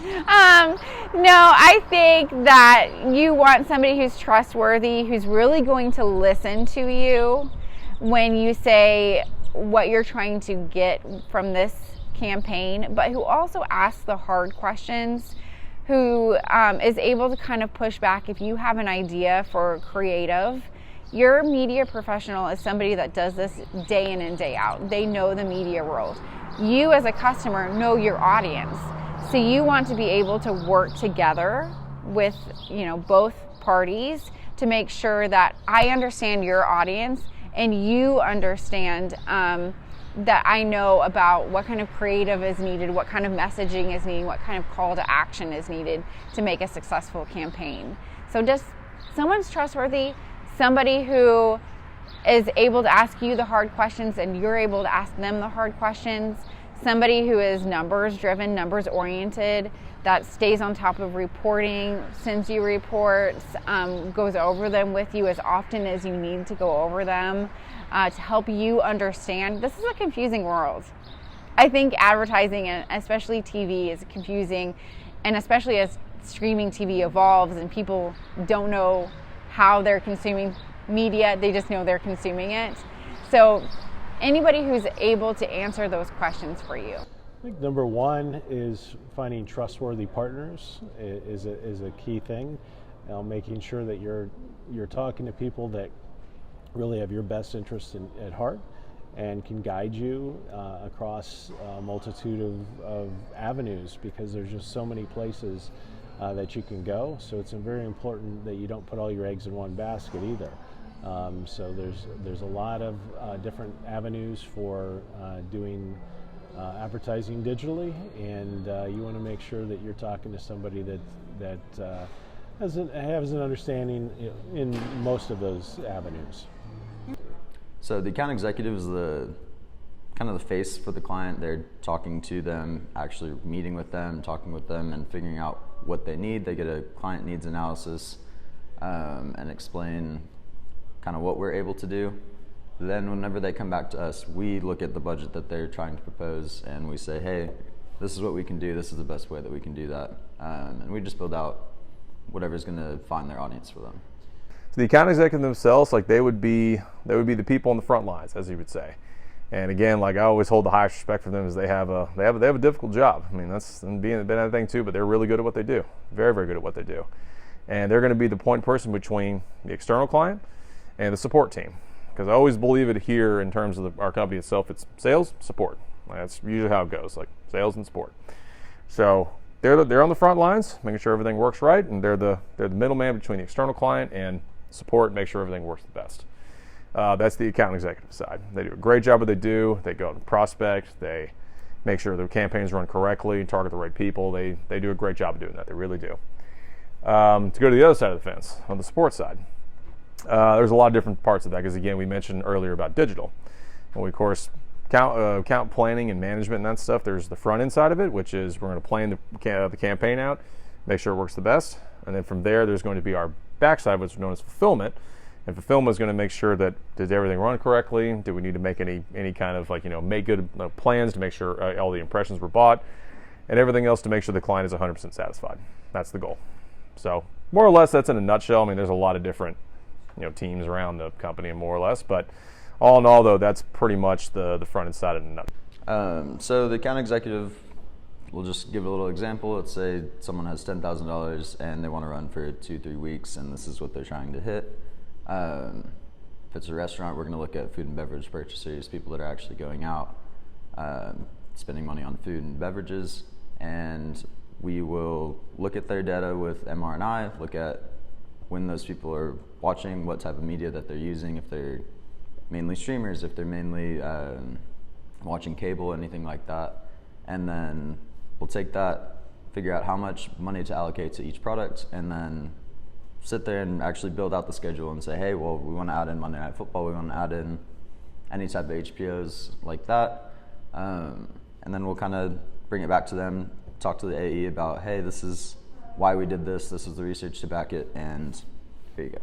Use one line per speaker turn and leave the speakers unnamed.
No, I think that you want somebody who's trustworthy, who's really going to listen to you when you say what you're trying to get from this campaign, but who also asks the hard questions, who is able to kind of push back if you have an idea for creative. Your media professional is somebody that does this day in and day out. They know the media world. You as a customer know your audience. So you want to be able to work together with, both parties to make sure that I understand your audience and you understand that I know about what kind of creative is needed, what kind of messaging is needed, what kind of call to action is needed to make a successful campaign. So just someone's trustworthy, somebody who is able to ask you the hard questions and you're able to ask them the hard questions. Somebody who is numbers driven, numbers oriented, that stays on top of reporting, sends you reports, goes over them with you as often as you need to go over them to help you understand. This is a confusing world. I think advertising, and especially TV, is confusing, and especially as streaming TV evolves and people don't know how they're consuming media, they just know they're consuming it. So anybody who's able to answer those questions for you.
I think number one is finding trustworthy partners is a key thing. Making sure that you're talking to people that really have your best interest at heart and can guide you across a multitude of avenues, because there's just so many places that you can go. So it's very important that you don't put all your eggs in one basket either. So there's a lot of different avenues for doing advertising digitally, and you want to make sure that you're talking to somebody that has an understanding in most of those avenues.
So the account executive is the kind of the face for the client. They're talking to them, actually meeting with them, talking with them, and figuring out what they need. They get a client needs analysis and explain kind of what we're able to do. Then whenever they come back to us, we look at the budget that they're trying to propose and we say, hey, this is what we can do, this is the best way that we can do that. And we just build out whatever's going to find their audience for them.
So the account executive themselves, they would be the people on the front lines, as you would say. And again, I always hold the highest respect for them, as they have a difficult job. I mean, that's being another thing too, but they're really good at what they do. Very, very good at what they do. And they're going to be the point person between the external client and the support team. Because I always believe it here in terms of our company itself, it's sales, support. That's usually how it goes, sales and support. So they're on the front lines, making sure everything works right, and they're the middleman between the external client and support, make sure everything works the best. That's the account executive side. They do a great job of what they do. They go out and prospect. They make sure the campaigns run correctly, target the right people. They do a great job of doing that. They really do. To go to the other side of the fence, on the support side, there's a lot of different parts of that, because again, we mentioned earlier about digital. And we, of course, account planning and management and that stuff. There's the front end side of it, which is we're going to plan the campaign out, make sure it works the best. And then from there's going to be our backside, which is known as fulfillment. And fulfillment is going to make sure that does everything run correctly? Do we need to make any kind of make good plans to make sure all the impressions were bought, and everything else to make sure the client is 100% satisfied. That's the goal. So more or less, that's in a nutshell. I mean, there's a lot of different teams around the company, more or less, but all in all, though, that's pretty much the front end side of the nutshell.
So the account executive, we'll just give a little example. Let's say someone has $10,000 and they want to run for 2-3 weeks, and this is what they're trying to hit. If it's a restaurant, we're going to look at food and beverage purchasers, people that are actually going out, spending money on food and beverages, and we will look at their data with MR&I, look at when those people are watching, what type of media that they're using, if they're mainly streamers, if they're mainly watching cable, anything like that. And then we'll take that, figure out how much money to allocate to each product, and then sit there and actually build out the schedule and say, hey, well, we want to add in Monday Night Football, we want to add in any type of HPOs like that. And then we'll kind of bring it back to them, talk to the AE about, hey, this is why we did this is the research to back it, and here you go.